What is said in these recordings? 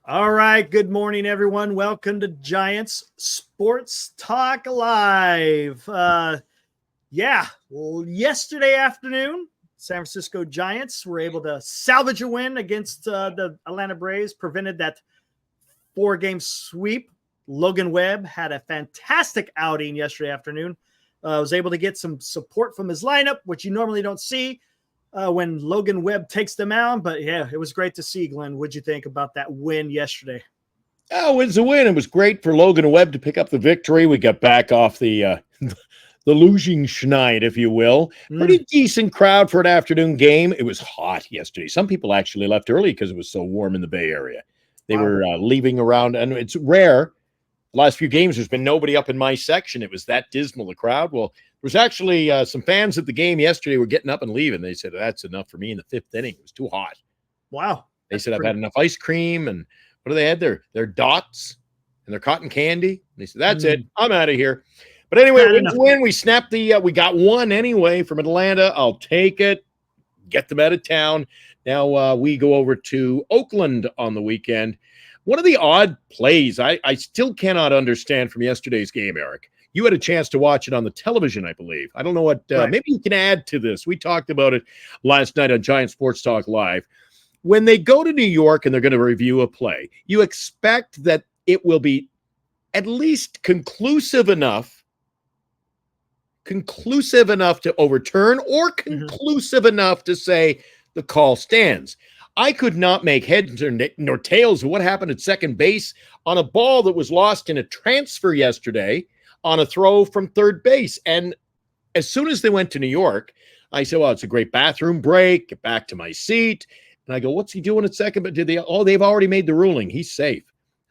All right. Good morning, everyone. Welcome to Giants Sports Talk Live. Yesterday afternoon, San Francisco Giants were able to salvage a win against the Atlanta Braves, prevented that 4-game sweep. Logan Webb had a fantastic outing yesterday afternoon. Was able to get some support from his lineup, which you normally don't see when Logan Webb takes them out. But yeah, it was great to see. Glenn, what'd you think about that win yesterday? Oh, it's a win. It was great for Logan Webb to pick up the victory. We got back off the losing schneid, if you will. Pretty decent crowd for an afternoon game. It was hot yesterday. Some people actually left early because it was so warm in the Bay Area. They were leaving around, and it's rare. The last few games, there's been nobody up in my section. It was that dismal, the crowd. Well, there was actually some fans at the game yesterday were getting up and leaving. They said, that's enough for me in the 5th inning. It was too hot. Wow. They said, I've had enough ice cream. And what do they had there? Their dots and their cotton candy. And they said, that's it. I'm out of here. But anyway, win. We snapped we got one anyway from Atlanta. I'll take it. Get them out of town. Now we go over to Oakland on the weekend. One of the odd plays I still cannot understand from yesterday's game, Eric. You had a chance to watch it on the television, I believe. I don't know what maybe you can add to this. We talked about it last night on Giant Sports Talk Live. When they go to New York and they're going to review a play, you expect that it will be at least conclusive enough to overturn or conclusive enough to say the call stands. I could not make heads nor tails of what happened at second base on a ball that was lost in a transfer yesterday on a throw from third base. And as soon as they went to New York, I said, well, it's a great bathroom break. Get back to my seat. And I go, what's he doing at second? But they've already made the ruling. He's safe.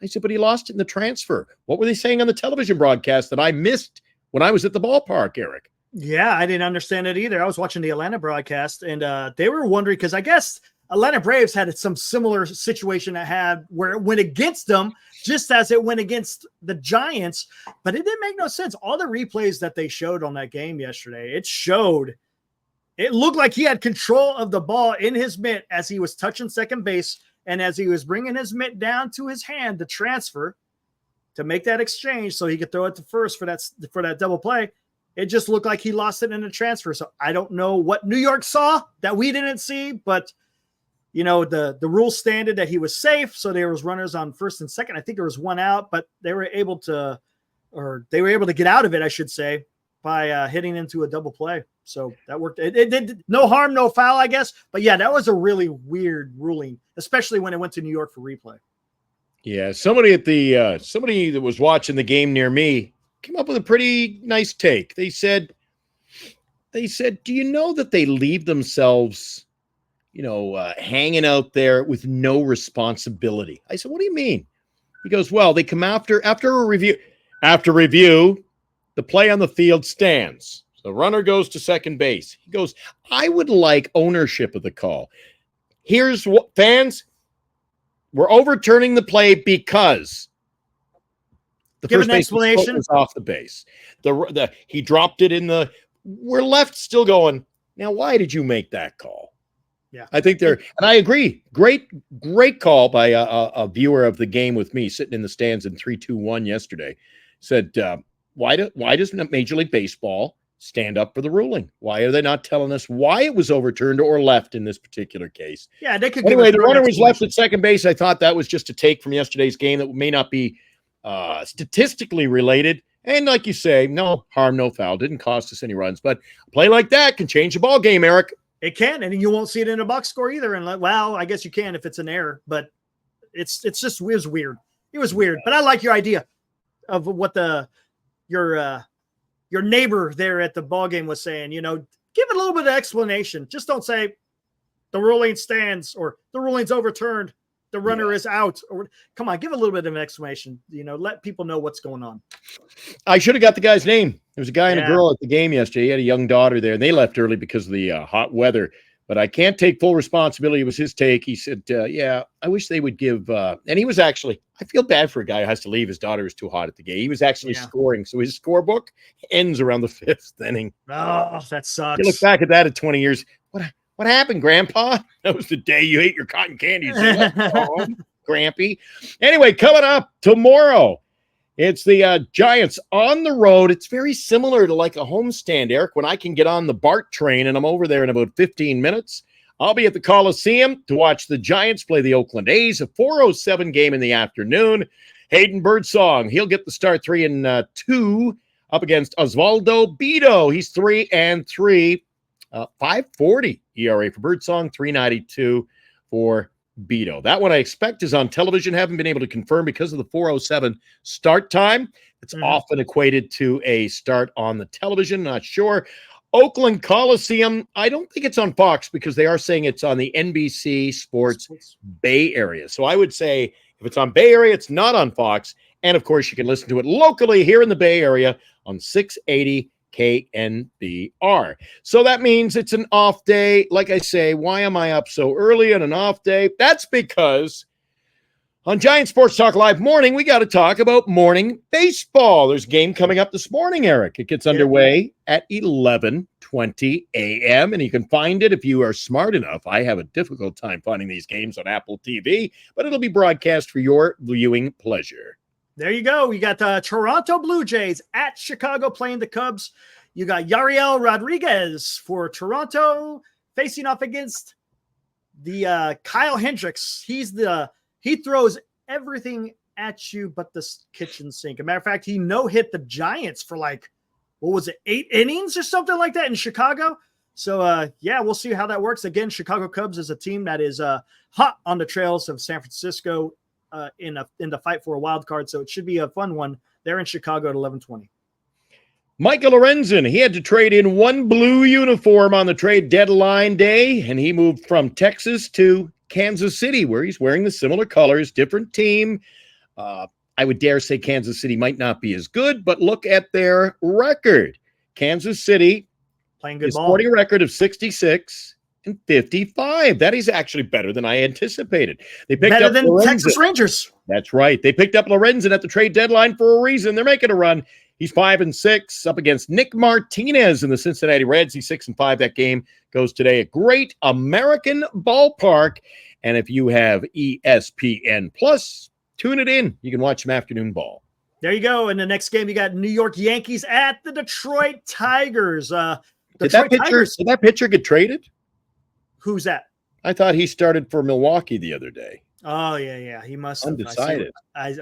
I said, but he lost it in the transfer. What were they saying on the television broadcast that I missed when I was at the ballpark, Eric? Yeah, I didn't understand it either. I was watching the Atlanta broadcast, and they were wondering because I guess Atlanta Braves had some similar situation where it went against them just as it went against the Giants, but it didn't make no sense. All the replays that they showed on that game yesterday, it looked like he had control of the ball in his mitt as he was touching second base and as he was bringing his mitt down to his hand to transfer to make that exchange so he could throw it to first for that double play. It just looked like he lost it in the transfer. So I don't know what New York saw that we didn't see, but you know, the rule standard that he was safe. So there was runners on first and second. I think there was one out, but they were able to get out of it, I should say, by hitting into a double play. So that worked. It did no harm, no foul, I guess. But yeah, that was a really weird ruling, especially when it went to New York for replay. Yeah, somebody that was watching the game near me came up with a pretty nice take. They said, do you know that they leave themselves, hanging out there with no responsibility? I said, what do you mean? He goes, well, they come after a review. After review, the play on the field stands. So the runner goes to second base. He goes, I would like ownership of the call. Here's what, fans, we're overturning the play because the Give first an explanation. Was off the base. He dropped it we're left still going, now why did you make that call? Yeah. I think and I agree. Great call by a viewer of the game with me sitting in the stands in 3-2-1 yesterday. Said, why doesn't Major League Baseball stand up for the ruling? Why are they not telling us why it was overturned or left in this particular case? Yeah, they could. Anyway, the runner was left at second base. I thought that was just a take from yesterday's game that may not be statistically related. And like you say, no harm, no foul. Didn't cost us any runs. But a play like that can change the ball game, Eric. It can, and you won't see it in a box score either. And I guess you can if it's an error. But it was weird. It was weird. But I like your idea of what your neighbor there at the ball game was saying. Give it a little bit of explanation. Just don't say the ruling stands or the ruling's overturned. The runner is out. Or come on, give a little bit of an explanation. Let people know what's going on. I should have got the guy's name. There was a guy and a girl at the game yesterday. He had a young daughter there, and they left early because of the hot weather. But I can't take full responsibility. It was his take. He said, I wish they would give and he was actually, I feel bad for a guy who has to leave. His daughter is too hot at the game. He was actually scoring. So his scorebook ends around the 5th inning. Oh, that sucks. You look back at that at 20 years. What happened, Grandpa? That was the day you ate your cotton candy. Grampy. Anyway, coming up tomorrow, it's the Giants on the road. It's very similar to like a homestand, Eric, when I can get on the BART train, and I'm over there in about 15 minutes. I'll be at the Coliseum to watch the Giants play the Oakland A's, a 4:07 game in the afternoon. Hayden Birdsong, he'll get the start 3-2 up against Osvaldo Bido. He's 3-3, 5.40 ERA for Birdsong, 3.92 for Bido. That one I expect is on television. Haven't been able to confirm because of the 4:07 start time. It's often equated to a start on the television. Not sure. Oakland Coliseum, I don't think it's on Fox because they are saying it's on the NBC Sports Bay Area. So I would say if it's on Bay Area, it's not on Fox. And, of course, you can listen to it locally here in the Bay Area on 680 KNBR. So that means it's an off day. Like I say, why am I up so early on an off day? That's because on Giant Sports Talk Live Morning, we got to talk about morning baseball. There's a game coming up this morning, Eric. It gets underway at 11:20 a.m., and you can find it if you are smart enough. I have a difficult time finding these games on Apple TV, but it'll be broadcast for your viewing pleasure. There you go. We got the Toronto Blue Jays at Chicago playing the Cubs. You got Yariel Rodriguez for Toronto facing off against the Kyle Hendricks. He throws everything at you but the kitchen sink. As a matter of fact, he no-hit the Giants for 8 innings or something like that in Chicago. So, we'll see how that works. Again, Chicago Cubs is a team that is hot on the trails of San Francisco in the fight for a wild card. So it should be a fun one. They're in Chicago at 11:20. Michael Lorenzen, he had to trade in one blue uniform on the trade deadline day, and he moved from Texas to Kansas City, where he's wearing the similar colors, different team. I would dare say Kansas City might not be as good, but look at their record. Kansas City playing good ball. Sporting a record of 66-55. That is actually better than I anticipated. They picked better up than Lorenzen. Texas Rangers. That's right. They picked up Lorenzen at the trade deadline for a reason. They're making a run. He's 5-6 up against Nick Martinez in the Cincinnati Reds. He's 6-5. That game goes today at Great American Ballpark. And if you have ESPN Plus, tune it in. You can watch some afternoon ball. There you go. In the next game, you got New York Yankees at the Detroit Tigers. Did that pitcher get traded? Who's that? I thought he started for Milwaukee the other day. Oh, yeah. He must have. Undecided.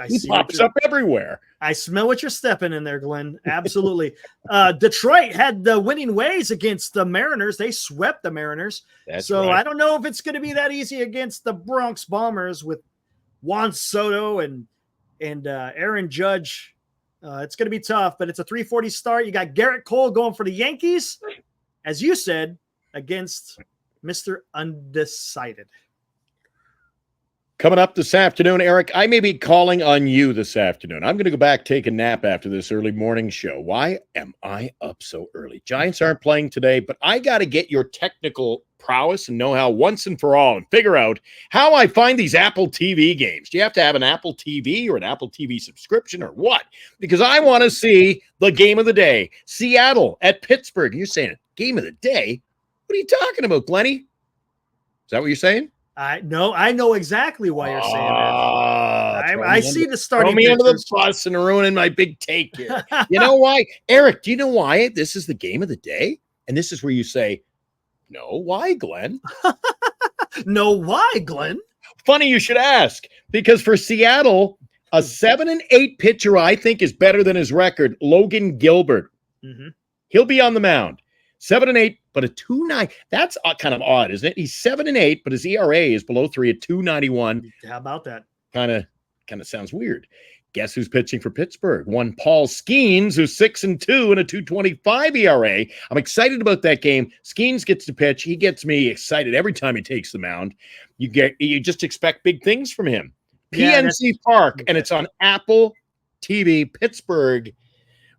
He pops up everywhere. I smell what you're stepping in there, Glenn. Absolutely. Detroit had the winning ways against the Mariners. They swept the Mariners. That's right. I don't know if it's going to be that easy against the Bronx Bombers with Juan Soto and Aaron Judge. It's going to be tough, but it's a 3:40 start. You got Garrett Cole going for the Yankees, as you said, against Mr. Undecided. Coming up this afternoon, Eric, I may be calling on you this afternoon. I'm going to go back, take a nap after this early morning show. Why am I up so early? Giants aren't playing today, but I got to get your technical prowess and know-how once and for all and figure out how I find these Apple TV games. Do you have to have an Apple TV or an Apple TV subscription or what? Because I want to see the game of the day. Seattle at Pittsburgh. You're saying game of the day? What are you talking about, Glenny? Is that what you're saying? I know exactly why you're saying that. I see the starting. Throw me under the bus and ruining my big take here. You know why? Eric, do you know why this is the game of the day? And this is where you say, no, why, Glenn? No, why, Glenn? Funny you should ask, because for Seattle, a 7-8 pitcher I think is better than his record, Logan Gilbert. Mm-hmm. He'll be on the mound. 7-8, but a 2.9. That's kind of odd, isn't it? He's 7-8, but his ERA is below 3 at 2.91. How about that? Kind of sounds weird. Guess who's pitching for Pittsburgh? One Paul Skeens, who's 6-2 and a 2.25 ERA. I'm excited about that game. Skeens gets to pitch. He gets me excited every time he takes the mound. You just expect big things from him. PNC Park, and it's on Apple TV. Pittsburgh.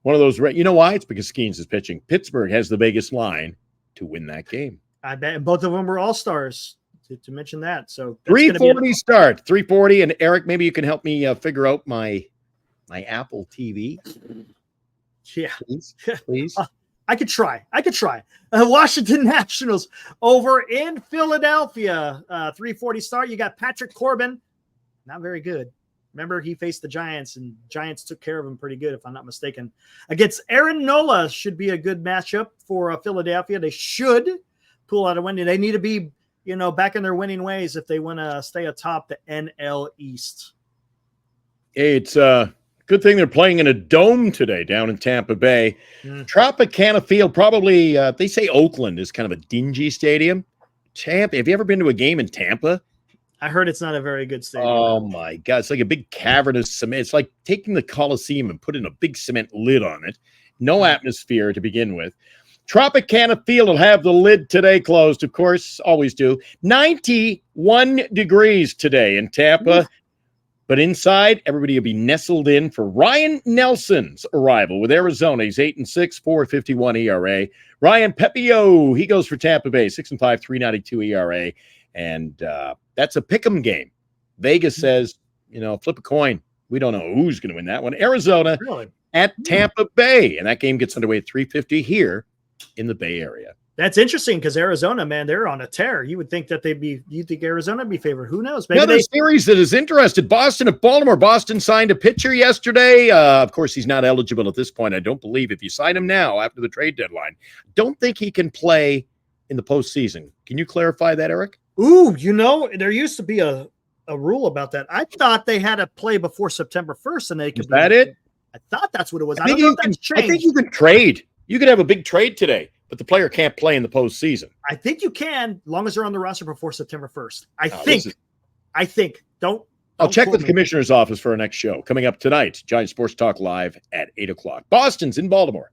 One of those, you know why? It's because Skeens is pitching. Pittsburgh has the biggest line to win that game. I bet, and both of them were all-stars, to mention that. So 3:40 start, 3:40. And Eric, maybe you can help me figure out my Apple TV. Yeah, please. I could try. Washington Nationals over in Philadelphia. 3:40 start. You got Patrick Corbin not very good. Remember, he faced the Giants, and Giants took care of him pretty good, if I'm not mistaken. Against Aaron Nola should be a good matchup for Philadelphia. They should pull out a win. They need to be, back in their winning ways if they want to stay atop the NL East. It's a good thing they're playing in a dome today down in Tampa Bay. Tropicana Field, probably, they say Oakland is kind of a dingy stadium. Tampa, have you ever been to a game in Tampa? I heard it's not a very good stadium. Oh, my God. It's like a big cavernous cement. It's like taking the Coliseum and putting a big cement lid on it. No atmosphere to begin with. Tropicana Field will have the lid today closed, of course, always do. 91 degrees today in Tampa. But inside, everybody will be nestled in for Ryan Nelson's arrival with Arizona. He's 8-6, 4.51 ERA. Ryan Pepio, he goes for Tampa Bay, 6-5, 3.92 ERA. And that's a pick'em game. Vegas says, flip a coin. We don't know who's going to win that one. Arizona at Tampa Bay. And that game gets underway at 3:50 here in the Bay Area. That's interesting because Arizona, man, they're on a tear. You would think that you think Arizona would be favored. Who knows? Maybe another series that is interested. Boston at Baltimore. Boston signed a pitcher yesterday. Of course, he's not eligible at this point. I don't believe if you sign him now after the trade deadline, don't think he can play in the postseason. Can you clarify that, Eric? Ooh, there used to be a rule about that. I thought they had to play before September 1st, and they could. Is that it? I thought that's what it was. I don't know if that's changed. I think you can trade. You could have a big trade today, but the player can't play in the postseason. I think you can, as long as they're on the roster before September 1st. I think. I'll check with the commissioner's office for our next show coming up tonight. Giant Sports Talk live at 8:00. Boston's in Baltimore.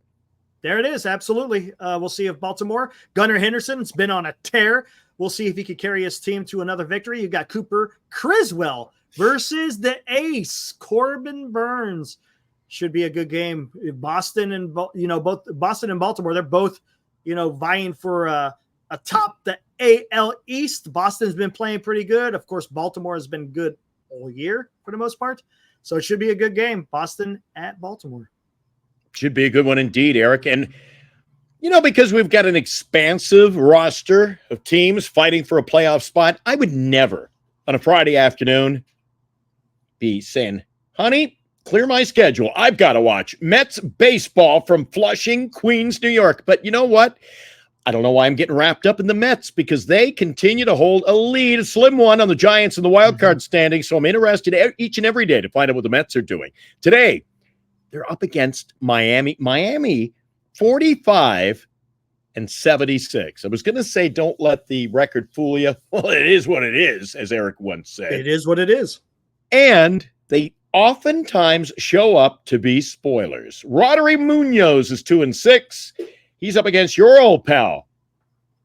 There it is. Absolutely. We'll see if Baltimore. Gunnar Henderson's been on a tear. We'll see if he could carry his team to another victory. You got Cooper Criswell versus the ace, Corbin Burns. Should be a good game. Boston and both Boston and Baltimore, they're both vying for atop the AL East. Boston's been playing pretty good. Of course, Baltimore has been good all year for the most part. So it should be a good game. Boston at Baltimore. Should be a good one indeed, Eric. And because we've got an expansive roster of teams fighting for a playoff spot, I would never on a Friday afternoon be saying, honey, clear my schedule. I've got to watch Mets baseball from Flushing, Queens, New York. But you know what? I don't know why I'm getting wrapped up in the Mets because they continue to hold a lead, a slim one on the Giants in the wild card standing. So I'm interested each and every day to find out what the Mets are doing. Today, they're up against Miami. Miami, 45-76. I was going to say, don't let the record fool you. Well, it is what it is, as Eric once said. It is what it is. And they oftentimes show up to be spoilers. Roddery Munoz is 2-6. He's up against your old pal,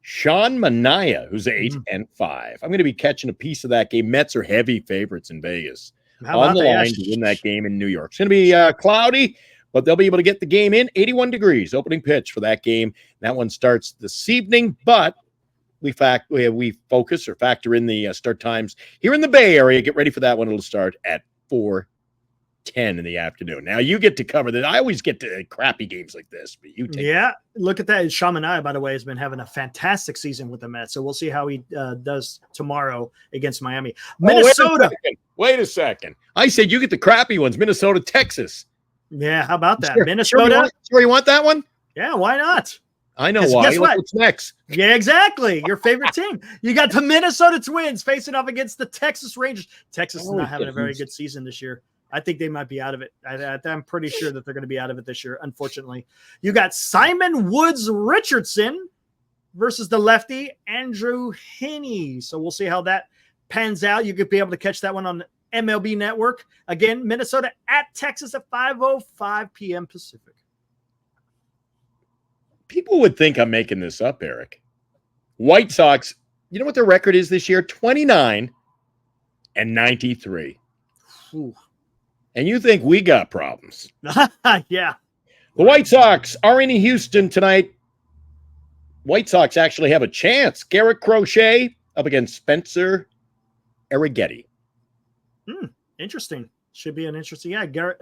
Sean Manaea, who's 8-5. I'm going to be catching a piece of that game. Mets are heavy favorites in Vegas. On the line to win that game in New York. It's going to be cloudy, but they'll be able to get the game in. 81 degrees, opening pitch for that game. That one starts this evening, but we focus or factor in the start times here in the Bay Area. Get ready for that one. It'll start at 4:10 in the afternoon. Now you get to cover that. I always get to crappy games like this, but you take look at that. Sean Manaea, by the way, has been having a fantastic season with the Mets, so we'll see how he does tomorrow against Miami. Minnesota. Wait a second. I said you get the crappy ones. Minnesota, Texas. Yeah, how about that? Sure. Minnesota. Sure you want that one? Yeah, why not? I know why. Guess what? What's next? Yeah, exactly. Your favorite team. You got the Minnesota Twins facing off against the Texas Rangers. Texas is not having a very good season this year. I think they might be out of it. I'm pretty sure that they're going to be out of it this year, unfortunately. You got Simon Woods Richardson versus the lefty Andrew Heaney. So we'll see how that pans out. You could be able to catch that one on the MLB Network. Again, Minnesota at Texas at 5:05 p.m. Pacific. People would think I'm making this up, Eric. White Sox, you know what their record is this year? 29-93. Ooh. And you think we got problems. Yeah. The White Sox are in Houston tonight. White Sox actually have a chance. Garrett Crochet up against Spencer Arrighetti. Interesting. Should be an interesting. Yeah, Garrett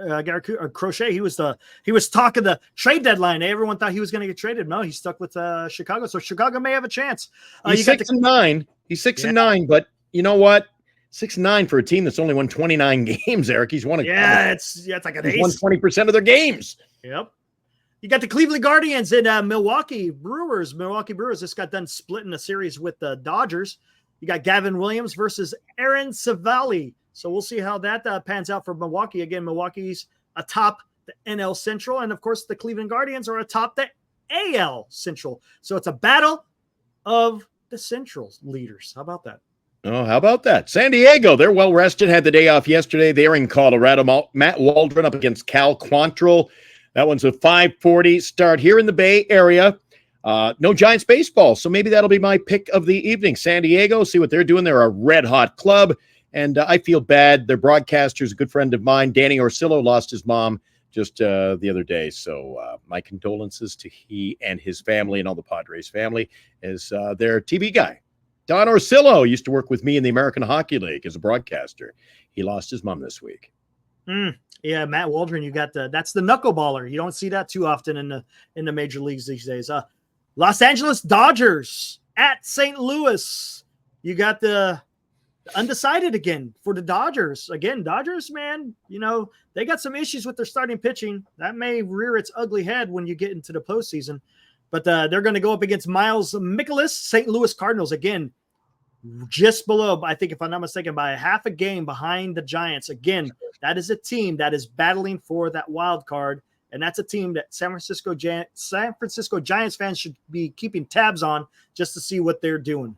Crochet. He was talking the trade deadline. Everyone thought he was going to get traded. No, he's stuck with Chicago. So Chicago may have a chance. He's 6-9. He's 6-9. But you know what? 6-9 for a team that's only won 29 games, Eric. He's won it's like an ace. Won 20% of their games. Yep. You got the Cleveland Guardians and Milwaukee Brewers. Milwaukee Brewers just got done splitting a series with the Dodgers. You got Gavin Williams versus Aaron Savali. So we'll see how that pans out for Milwaukee. Again, Milwaukee's atop the NL Central. And, of course, the Cleveland Guardians are atop the AL Central. So it's a battle of the Central leaders. How about that? Oh, how about that? San Diego, they're well rested, had the day off yesterday. They're in Colorado. Matt Waldron up against Cal Quantrill. That one's a 5:40 start here in the Bay Area. No Giants baseball, so maybe that'll be my pick of the evening. San Diego, see what they're doing. They're a red-hot club, and I feel bad. Their broadcaster's a good friend of mine. Danny Orsillo lost his mom just the other day, so my condolences to he and his family and all the Padres family as their TV guy. Don Orsillo used to work with me in the American Hockey League as a broadcaster. He lost his mom this week. Yeah, Matt Waldron, you got that's the knuckleballer. You don't see that too often in the major leagues these days. Los Angeles Dodgers at St. Louis. You got the undecided again for the Dodgers. Again, Dodgers, man, they got some issues with their starting pitching. That may rear its ugly head when you get into the postseason. But they're going to go up against Miles Mikolas, St. Louis Cardinals. Again, just below, I think if I'm not mistaken, by a half a game behind the Giants. Again, that is a team that is battling for that wild card, and that's a team that San Francisco Giants fans should be keeping tabs on just to see what they're doing.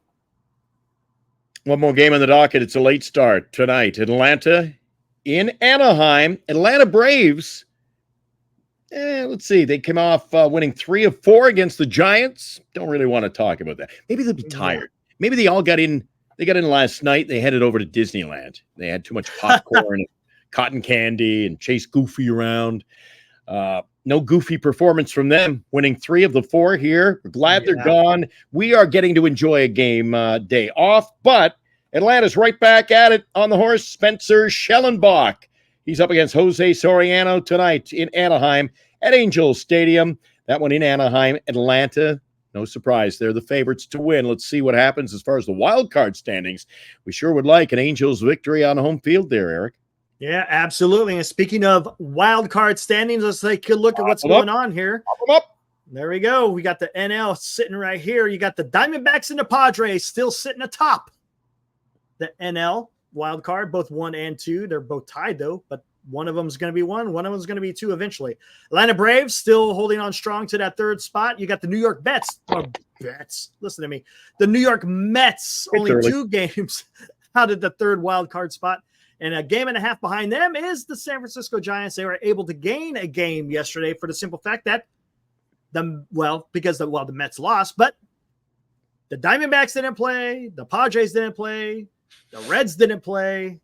One more game on the docket. It's a late start tonight. Atlanta in Anaheim. Atlanta Braves. Let's see. They came off winning 3 of 4 against the Giants. Don't really want to talk about that. Maybe they'll be tired. Maybe they all got in. They got in last night. They headed over to Disneyland. They had too much popcorn, and cotton candy, and chased Goofy around. No Goofy performance from them. Winning 3 of the 4 here. We're glad they're gone. We are getting to enjoy a game day off, but Atlanta's right back at it on the horse. Spencer Schellenbach. He's up against Jose Soriano tonight in Anaheim at Angels Stadium. That one in Anaheim, Atlanta. No surprise, they're the favorites to win. Let's see what happens as far as the wild card standings. We sure would like an Angels victory on home field there, Eric. Yeah, absolutely. And speaking of wild card standings, let's take a look at what's going on here. There we go. We got the NL sitting right here. You got the Diamondbacks and the Padres still sitting atop the NL wild card, both 1 and 2. They're both tied though, but one of them is going to be 1. One of them is going to be 2 eventually. Atlanta Braves still holding on strong to that 3rd spot. You got the New York Mets. Listen to me. The New York Mets only 2 games out of the 3rd wild card spot. And a game and a half behind them is the San Francisco Giants. They were able to gain a game yesterday for the simple fact that because the Mets lost, but the Diamondbacks didn't play, the Padres didn't play, the Reds didn't play,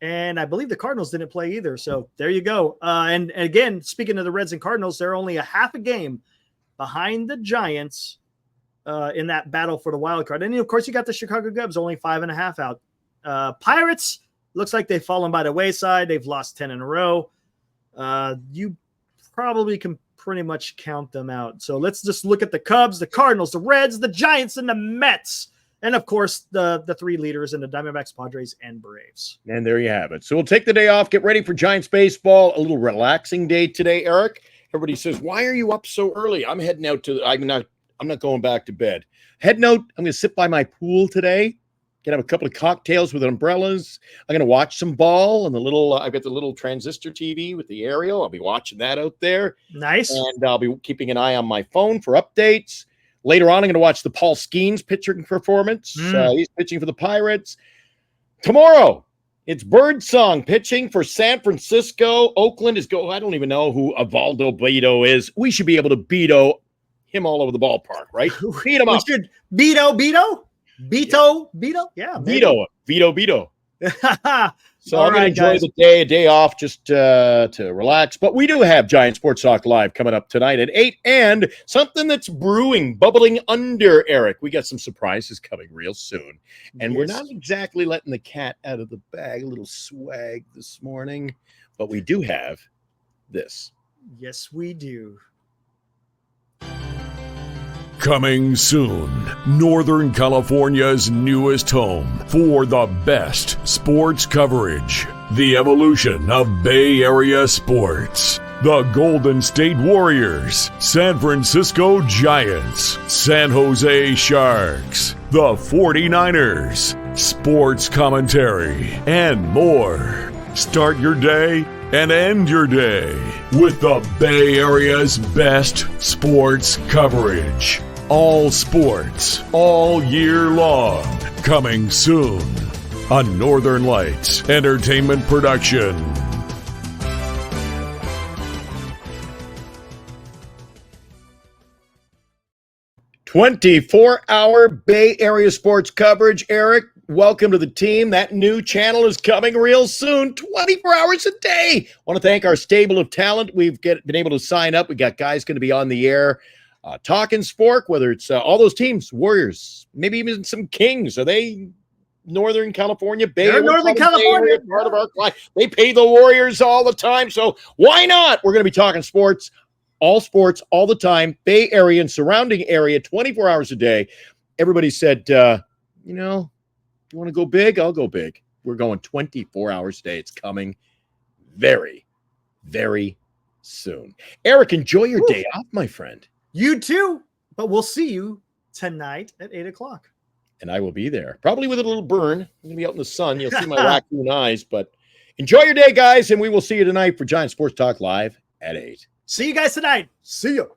and I believe the Cardinals didn't play either. So there you go. And again, speaking of the Reds and Cardinals, they're only a half a game behind the Giants in that battle for the wild card. And of course, you got the Chicago Cubs only 5.5 out. Pirates looks like they've fallen by the wayside. They've lost 10 in a row. You probably can pretty much count them out. So let's just look at the Cubs, the Cardinals, the Reds, the Giants, and the Mets. And, of course, the 3 leaders in the Diamondbacks, Padres, and Braves. And there you have it. So we'll take the day off, get ready for Giants baseball. A little relaxing day today, Eric. Everybody says, why are you up so early? I'm heading out to – I'm not going back to bed. Heading out, I'm going to sit by my pool today. Gonna have a couple of cocktails with umbrellas. I'm gonna watch some ball on the little. I've got the little transistor TV with the aerial. I'll be watching that out there. Nice. And I'll be keeping an eye on my phone for updates. Later on, I'm gonna watch the Paul Skeens pitching performance. He's pitching for the Pirates. Tomorrow, it's Birdsong pitching for San Francisco. Oakland is I don't even know who Evaldo Beto is. We should be able to Beto him all over the ballpark, right? Beat him up. Beto. Yeah. Beto. So I'm going to enjoy the day off just to relax. But we do have Giant Sports Talk Live coming up tonight at 8 and something that's bubbling under, Eric. We got some surprises coming real soon. And we're not exactly letting the cat out of the bag, a little swag this morning. But we do have this. Yes, we do. Coming soon, Northern California's newest home for the best sports coverage. The evolution of Bay Area sports. The Golden State Warriors, San Francisco Giants, San Jose Sharks, the 49ers, sports commentary, and more. Start your day and end your day with the Bay Area's best sports coverage. All sports, all year long. Coming soon. A Northern Lights Entertainment production. "24-hour Bay Area sports coverage." Eric, welcome to the team. That new channel is coming real soon. 24 hours a day. I want to thank our stable of talent. We've been able to sign up. We got guys going to be on the air talking sport, whether it's all those teams, Warriors, maybe even some Kings. Are they Northern California? Bay Area, Northern California. Part of our client. They pay the Warriors all the time, so why not? We're going to be talking sports all the time, Bay Area and surrounding area, 24 hours a day. Everybody said, you want to go big? I'll go big. We're going 24 hours a day. It's coming very, very soon. Eric, enjoy your day off, my friend. You too, but we'll see you tonight at 8 o'clock. And I will be there, probably with a little burn. I'm going to be out in the sun. You'll see my raccoon eyes, but enjoy your day, guys, and we will see you tonight for Giant Sports Talk Live at 8. See you guys tonight. See you.